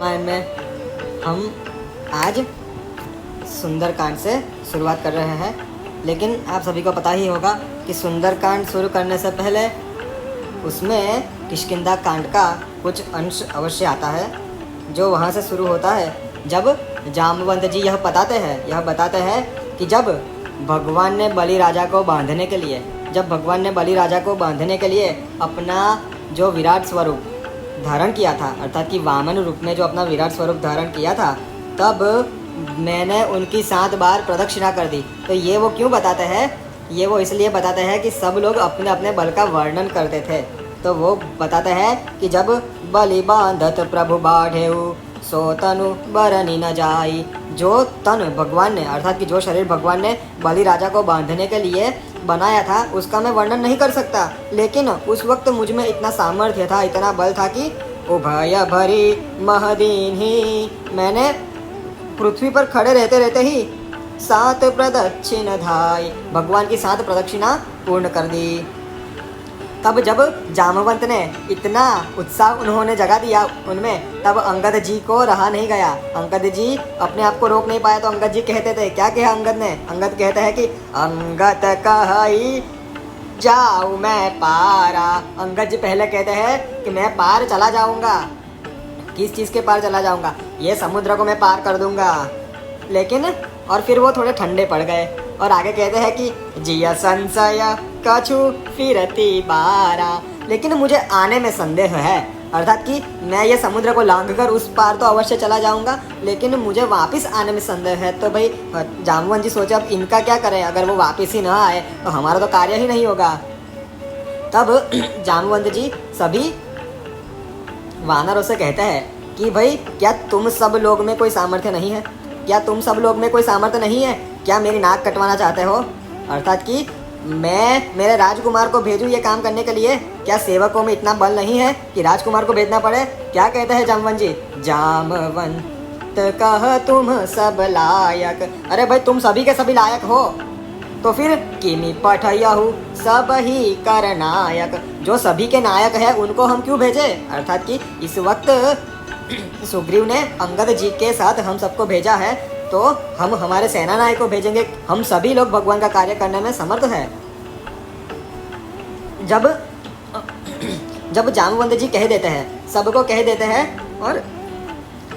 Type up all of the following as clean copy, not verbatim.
रामायण में हम आज सुंदरकांड से शुरुआत कर रहे हैं। लेकिन आप सभी को पता ही होगा कि सुंदरकांड शुरू करने से पहले उसमें किष्किंधा कांड का कुछ अंश अवश्य आता है, जो वहाँ से शुरू होता है जब जामवंत जी यह बताते हैं कि जब भगवान ने बलि राजा को बांधने के लिए अपना जो विराट स्वरूप धारण किया था, अर्थात कि वामन रूप में जो अपना विराट स्वरूप धारण किया था, तब मैंने उनकी 7 बार प्रदक्षिणा कर दी। तो ये वो क्यों बताते हैं? ये वो इसलिए बताते हैं कि सब लोग अपने अपने बल का वर्णन करते थे। तो वो बताते हैं कि जब बलि बांधत प्रभु बाढ़ेऊ सो तनु बरनी न जाई। जो तन भगवान ने, अर्थात कि जो शरीर भगवान ने बलि राजा को बांधने के लिए बनाया था, उसका मैं वर्णन नहीं कर सकता। लेकिन उस वक्त मुझ में इतना सामर्थ्य था, इतना बल था कि उभय भरी महदीन ही, मैंने पृथ्वी पर खड़े रहते रहते ही 7 प्रदक्षिण धाई, भगवान की 7 प्रदक्षिणा पूर्ण कर दी। तब जब जामवंत ने इतना उत्साह उन्होंने जगा दिया उनमें, तब अंगद जी को रहा नहीं गया। अंगद जी अपने आप को रोक नहीं पाए, तो अंगद जी कहते थे, क्या कहा अंगद ने? अंगद कहते हैं कि अंगद कही जाऊँ मैं पारा। अंगद जी पहले कहते हैं कि मैं पार चला जाऊंगा। किस चीज़ के पार चला जाऊंगा? ये समुद्र को मैं पार कर दूंगा। लेकिन और फिर वो थोड़े ठंडे पड़ गए और आगे कहते हैं कि जिया संशय कछु फिरती बारा। लेकिन मुझे आने में संदेह है, अर्थात कि मैं ये समुद्र को लांघकर उस पार तो अवश्य चला जाऊंगा, लेकिन मुझे वापस आने में संदेह है। तो भाई जामवंत जी सोचे अब इनका क्या करें, अगर वो वापस ही ना आए तो हमारा तो कार्य ही नहीं होगा। तब जामवंत जी सभी वानरों से कहते हैं कि भाई क्या तुम सब लोग में कोई सामर्थ्य नहीं है? क्या मेरी नाक कटवाना चाहते हो? अर्थात कि मैं मेरे राजकुमार को भेजूं ये काम करने के लिए? क्या सेवकों में इतना बल नहीं है कि राजकुमार को भेजना पड़े? क्या कहते हैं जामवंत जी? जामवंत कह तुम सब लायक। अरे भाई तुम सभी के सभी लायक हो, तो फिर किमी पठयहु सब ही कर नायक। जो सभी के नायक है उनको हम क्यों भेजे? अर्थात कि इस वक्त सुग्रीव ने अंगद जी के साथ हम सबको भेजा है, तो हम हमारे सेना नायक को भेजेंगे। हम सभी लोग भगवान का कार्य करने में समर्थ है। जब जामवंत जी कह देते हैं, सबको कह देते हैं, और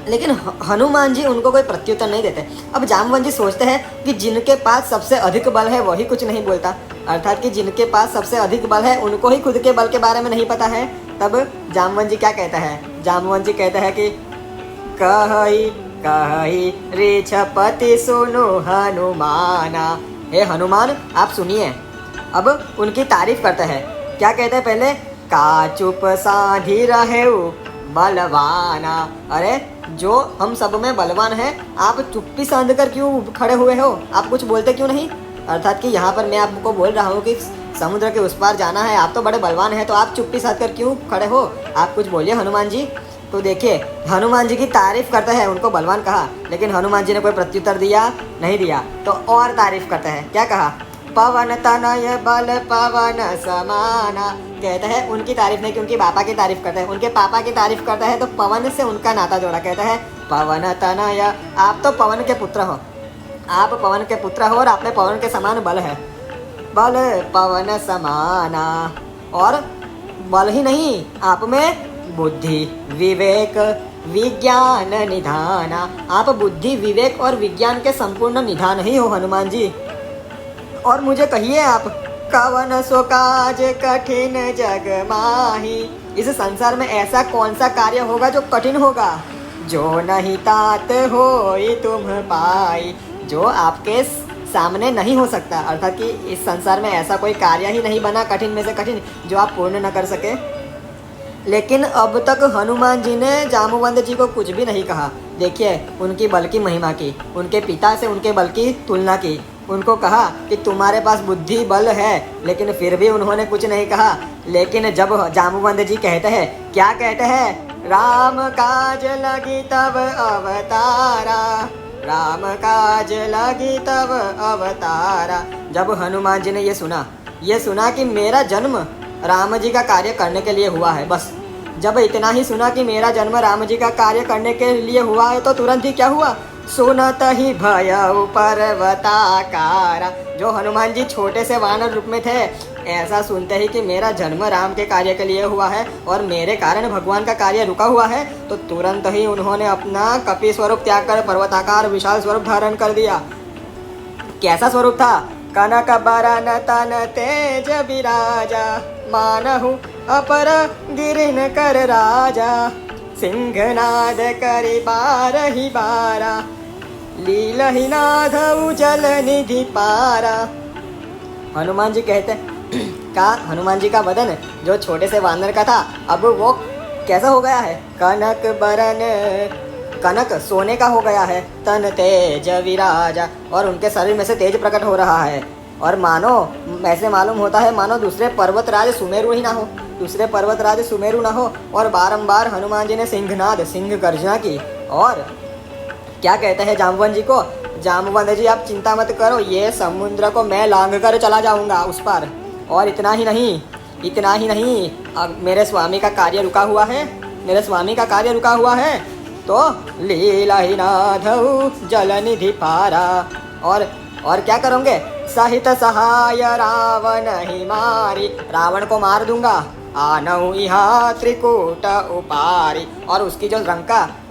लेकिन हनुमान जी उनको कोई प्रत्युत्तर नहीं देते। अब जामवंत जी सोचते हैं कि जिनके पास सबसे अधिक बल है वही कुछ नहीं बोलता, अर्थात कि जिनके पास सबसे अधिक बल है उनको ही खुद के बल के बारे में नहीं पता है। तब जामवंत जी क्या कहता है? जामवंत जी कहते हैं कि कही कही ऋषपति सुनो हनुमाना। हे हनुमान आप सुनिए। अब उनकी तारीफ करते हैं। क्या कहते हैं पहले? का चुप साधी रहे बलवाना। अरे जो हम सब में बलवान है, आप चुप्पी साध कर क्यों खड़े हुए हो? आप कुछ बोलते क्यों नहीं? अर्थात कि यहाँ पर मैं आपको बोल रहा हूँ कि समुद्र के उस पार जाना है, आप तो बड़े बलवान हैं, तो आप चुप्पी साध कर क्यों खड़े हो? आप कुछ बोलिए हनुमान जी। तो देखिए हनुमान जी की तारीफ करते हैं, उनको बलवान कहा, लेकिन हनुमान जी ने कोई प्रत्युत्तर दिया नहीं दिया। तो और तारीफ करते हैं। क्या कहा? पवन तनय बल पवन समाना। कहते हैं उनकी तारीफ नहीं, क्योंकि पापा की तारीफ करते हैं, उनके पापा की तारीफ करते हैं, तो पवन से उनका नाता जोड़ा। कहते हैं पवन तनय, आप तो पवन के पुत्र हो, आप पवन के पुत्र हो और आप में पवन के समान बल है। बल पवन समाना, और बल ही नहीं, आप में बुद्धि विवेक विज्ञान निधाना। आप बुद्धि विवेक और विज्ञान के संपूर्ण निधान ही हो हनुमान जी। और मुझे कहिए आप, कवन सो काज कठिन जग माही। इस संसार में ऐसा कौन सा कार्य होगा जो कठिन होगा? जो नहीं तात होई तुम पाई, जो आपके सामने नहीं हो सकता। अर्थात कि इस संसार में ऐसा कोई कार्य ही नहीं बना कठिन में से कठिन जो आप पूर्ण न कर सके। लेकिन अब तक हनुमान जी ने जामवंत जी को कुछ भी नहीं कहा। देखिए उनकी बल की महिमा की, उनके पिता से उनके बल की तुलना की, उनको कहा कि तुम्हारे पास बुद्धि बल है, लेकिन फिर भी उन्होंने कुछ नहीं कहा। लेकिन जब जामवंत जी कहते हैं, क्या कहते हैं? राम काज लगी तब अवतारा, राम काज लगी तब अवतारा। जब हनुमान जी ने ये सुना कि मेरा जन्म राम जी का कार्य करने के लिए हुआ है, बस जब इतना ही सुना कि मेरा जन्म राम जी का कार्य करने के लिए हुआ है तो तुरंत ही क्या हुआ, सुनत ही भयउ पर्वताकारा। जो हनुमान जी छोटे से वानर रूप में थे, ऐसा सुनते ही कि मेरा जन्म राम के कार्य के लिए हुआ है और मेरे कारण भगवान का कार्य रुका हुआ है, तो तुरंत ही उन्होंने अपना कपि स्वरूप त्याग कर पर्वताकार विशाल स्वरूप धारण कर दिया। कैसा स्वरूप था? कनक बरन तन तेज विराजा, मानहु अपर गिरिन कर राजा, सिंहनाद करि बारहि बारा, लीलहि नादउ जल निधि पारा। हनुमान जी कहते का हनुमान जी का बदन जो छोटे से वानर का था, अब वो कैसा हो गया है? कनक बरन, कनक सोने का हो गया है, तन तेज विराजा, और उनके शरीर में से तेज प्रकट हो रहा है। और मानो ऐसे मालूम होता है मानो दूसरे पर्वतराज सुमेरु ही ना हो, दूसरे पर्वतराज सुमेरु ना हो। और बारंबार हनुमान जी ने सिंहनाद, सिंह गर्जना की। और क्या कहते हैं जामवंत जी को, जामवंत जी आप चिंता मत करो, ये समुद्र को मैं लांघ कर चला जाऊंगा उस पर। और इतना ही नहीं, अब मेरे स्वामी का कार्य रुका हुआ है, मेरे स्वामी का कार्य रुका हुआ है, तो लीला ही नाधऊ जल निधि पारा। और क्या करोगे? सहित सहाय रावण ही मारी, रावण को मार दूंगा। आनऊ यहाँ त्रिकूट उपारी, और उसकी जो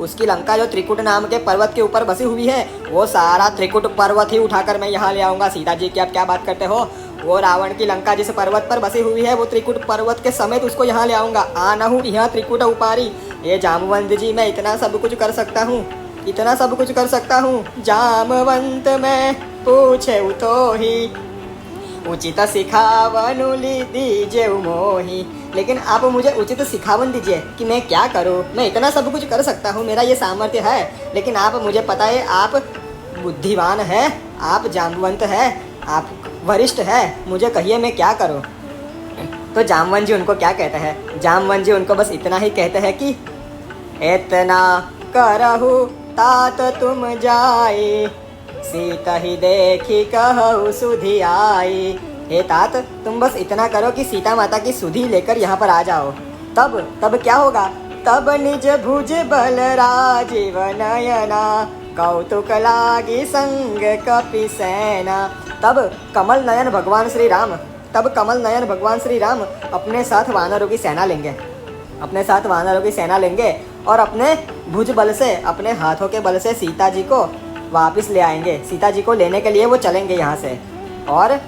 उसकी लंका जो त्रिकूट नाम के पर्वत के ऊपर बसी हुई है, वो सारा त्रिकूट पर्वत ही उठाकर मैं यहाँ ले आऊँगा। सीता जी की आप क्या बात करते हो? वो रावण की लंका जिस पर्वत पर बसी हुई है, वो त्रिकूट पर्वत के समेत उसको यहाँ ले आऊँगा। आनहु यहाँ त्रिकूट उपारी। ये जामवंत जी मैं इतना सब कुछ कर सकता हूँ, इतना सब कुछ कर सकता हूँ। जामवंत मैं पूछे तो ही, उचित सिखावन दीजिए मोही। लेकिन आप मुझे उचित सिखावन दीजिए कि मैं क्या करूं। मैं इतना सब कुछ कर सकता हूं, मेरा ये सामर्थ्य है, लेकिन आप मुझे पता है आप बुद्धिमान है, आप जामवंत है, आप वरिष्ठ है, मुझे कहिए मैं क्या करूं। तो जामवंत जी उनको क्या कहते हैं? जामवंत जी उनको बस इतना ही कहते हैं कि इतना करहु तात तुम जाए, सीता ही देखी कहु सुधि आई। हे तात, तुम बस इतना करो कि सीता माता की सुधि लेकर यहाँ पर आ जाओ। तब क्या होगा? तब निज भुज बल राजीव नयना, कौतुक लागी संग कपि सेना। तब कमल नयन भगवान श्री राम अपने साथ वानरों की सेना लेंगे, और अपने भुज बल से, अपने हाथों के बल से सीता जी को वापस ले आएंगे। सीता जी को लेने के लिए वो चलेंगे यहाँ से। और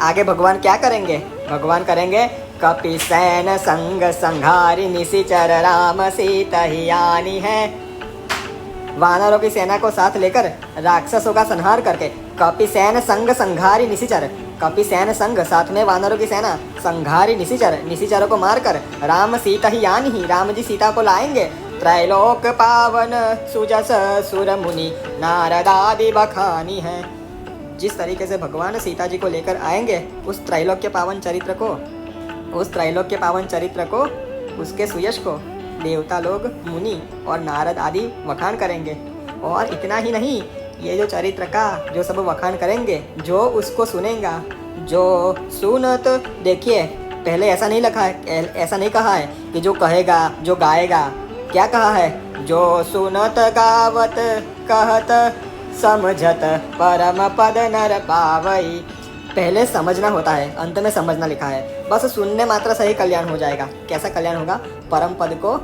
आगे भगवान क्या करेंगे? भगवान करेंगे कपि सैन संग संघारी, निशिचर राम सीता ही आनी है। वानरों की सेना को साथ लेकर राक्षसों का संहार करके, कपि सैन संग संघारी निशिचर, कपि सैन संग साथ में वानरों की सेना, संघारी निशिचर, निशिचरों को मारकर, राम सीता ही आनी ही, राम जी सीता को लाएंगे। त्रैलोक पावन सुजस सुर मुनि, नारदादि बखानी है। जिस तरीके से भगवान सीता जी को लेकर आएंगे, उस त्रैलोक्य पावन चरित्र को, उसके सुयश को देवता लोग, मुनि और नारद आदि वखान करेंगे। और इतना ही नहीं, ये जो चरित्र का जो सब वखान करेंगे, जो उसको सुनेगा, जो सुनत, देखिए पहले ऐसा नहीं लिखा है, ऐसा नहीं कहा है कि जो कहेगा, जो गाएगा। क्या कहा है? जो सुनत गावत कहत समझत परम पद नर पावई। पहले समझना होता है, अंत में समझना लिखा है। बस सुनने मात्र से ही कल्याण हो जाएगा। कैसा कल्याण होगा? परम पद को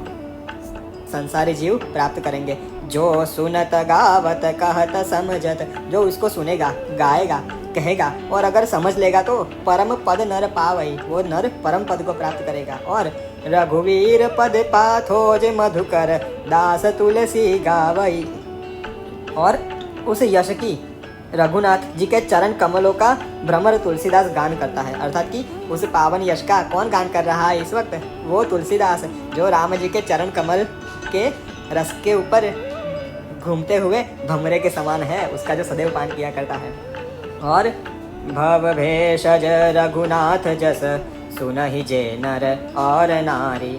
संसारी जीव प्राप्त करेंगे। जो सुनत गावत कहत समझत, जो उसको सुनेगा, गाएगा, कहेगा और अगर समझ लेगा तो परम पद नर पावई, वो नर परम पद को प्राप्त करेगा। और रघुवीर पद पाथोज मधुकर, दास तुलसी गावई। और उस यश की, रघुनाथ जी के चरण कमलों का भ्रमर तुलसीदास गान करता है। अर्थात कि उस पावन यश का कौन गान कर रहा है इस वक्त? वो तुलसीदास, जो राम जी के चरण कमल के रस के ऊपर घूमते हुए भमरे के समान है, उसका जो सदैव पान किया करता है। और भव भेषज रघुनाथ जस, सुनहि जे नर और नारी।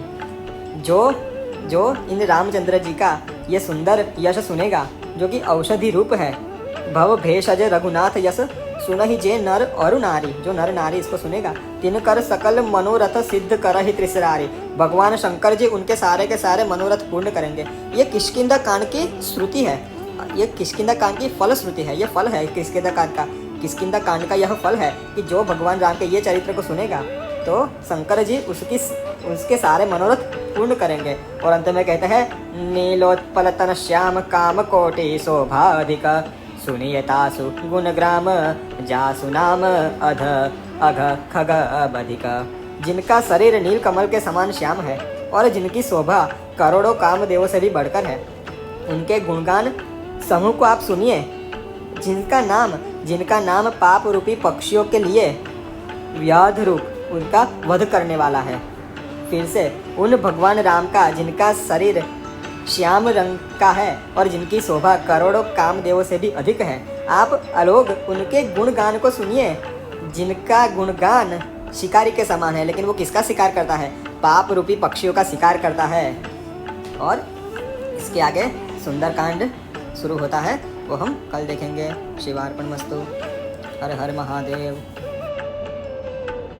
जो इन रामचंद्र जी का ये सुंदर यश सुनेगा, जो कि औषधि रूप है। भव भेषज रघुनाथ यश, सुनहि जे नर और नारी, जो नर नारी इसको सुनेगा, तिनकर सकल मनोरथ सिद्ध करहि त्रिसरारी। भगवान शंकर जी उनके सारे के सारे मनोरथ पूर्ण करेंगे। ये किष्किंधा कांड की श्रुति है, ये किष्किंधा कांड की फल श्रुति है, ये फल है किष्किंधा कांड का। किष्किंधा कांड का यह फल है कि जो भगवान राम के ये चरित्र को सुनेगा तो शंकर जी उसके सारे मनोरथ पूर्ण करेंगे। और अंत में कहते हैं नीलोत्पल तन श्याम काम कोटि शोभाधिक, सुनियतासु गुणग्राम जासु नाम अध अघ खग बधिक। जिनका शरीर नील कमल के समान श्याम है और जिनकी शोभा करोड़ों कामदेवों से भी बढ़कर है, उनके गुणगान समूह को आप सुनिए। जिनका नाम पाप रूपी पक्षियों के लिए व्याध रूप उनका वध करने वाला है। फिर से उन भगवान राम का जिनका शरीर श्याम रंग का है और जिनकी शोभा करोड़ों कामदेवों से भी अधिक है, आप अलोग उनके गुणगान को सुनिए। जिनका गुणगान शिकारी के समान है, लेकिन वो किसका शिकार करता है? पाप रूपी पक्षियों का शिकार करता है। और इसके आगे सुंदरकांड शुरू होता है, वो हम कल देखेंगे। शिवार्पण मस्तु। हर हर महादेव।